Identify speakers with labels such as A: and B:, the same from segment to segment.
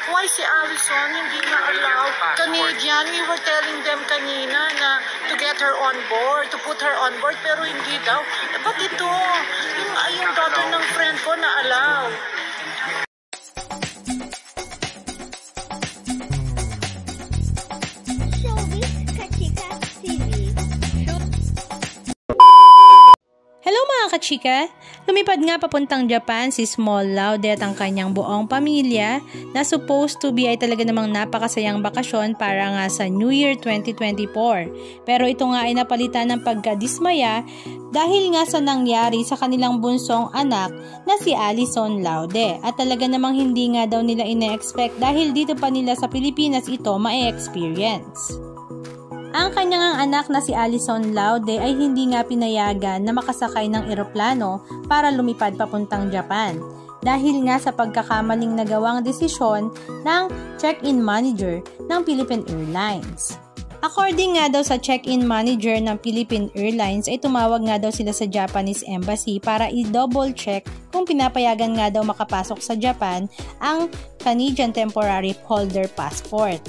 A: Why si Allison hindi na allow? Canadian, we were telling them kanina na to get her on board, to put her on board, pero hindi daw. Ba't ito? Yung daughter ng friend ko na allow.
B: Hello mga kachika! Lumipad nga papuntang Japan si Small Laude at ang kanyang buong pamilya na supposed to be ay talaga namang napakasayang bakasyon para nga sa New Year 2024. Pero ito nga ay napalitan ng pagkadismaya dahil nga sa nangyari sa kanilang bunsong anak na si Allison Laude at talaga namang hindi nga daw nila ine-expect dahil dito pa nila sa Pilipinas ito ma-experience. Ang kanyang anak na si Allison Laude ay hindi nga pinayagan na makasakay ng eroplano para lumipad papuntang Japan dahil nga sa pagkakamaling nagawang desisyon ng check-in manager ng Philippine Airlines. According nga daw sa check-in manager ng Philippine Airlines ay tumawag nga daw sila sa Japanese Embassy para i-double check kung pinapayagan nga daw makapasok sa Japan ang Canadian Temporary Holder Passport.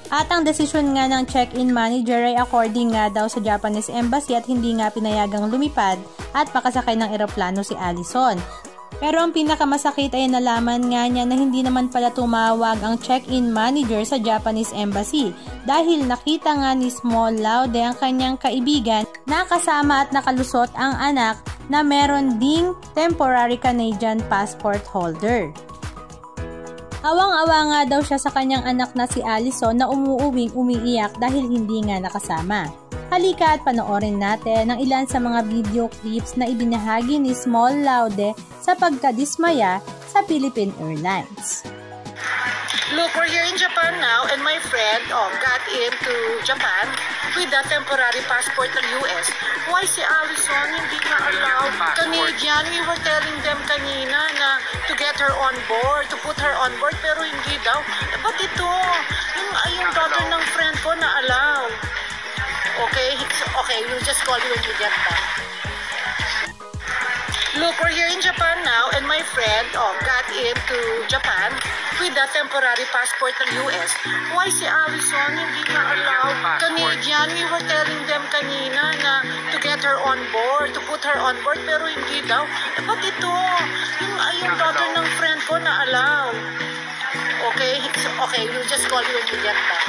B: At ang desisyon nga ng check-in manager ay according nga daw sa Japanese Embassy at hindi nga pinayagang lumipad at makasakay ng eroplano si Allison. Pero ang pinakamasakit ay nalaman nga niya na hindi naman pala tumawag ang check-in manager sa Japanese Embassy dahil nakita nga ni Small Laude ang kanyang kaibigan na kasama at nakalusot ang anak na meron ding temporary Canadian passport holder. Awang-awa nga daw siya sa kanyang anak na si Allison na umuuwing umiiyak dahil hindi nga nakasama. Halika at panoorin natin ang ilan sa mga video clips na ibinahagi ni Small Laude sa pagkadismaya sa Philippine Airlines.
A: Look, we're here in Japan now and my friend got into Japan with a temporary passport ng US. Why si Allison hindi na allow? Canadian, we were telling them kanina na to get her on board, to put her on board, pero hindi daw. Ba't ito? Yung daughter ng friend ko na allow. Okay, we'll just call you when you get back. Look, we're here in Japan now and my friend got into Japan with a temporary passport ng US. Why si Allison hindi na allow? Canadian, we were telling them kanina na to get her on board, to put her on board, pero hindi daw. Ba't ito? Yung daughter ng friend ko na allow. Okay, we'll just call you when you get back.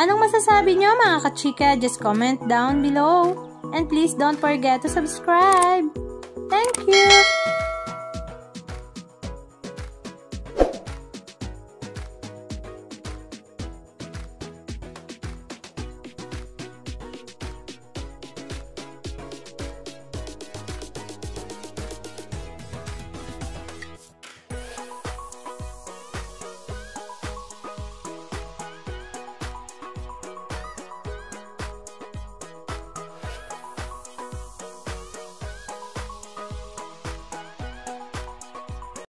B: Anong masasabi nyo mga kachika? Just comment down below. And please don't forget to subscribe. Thank you!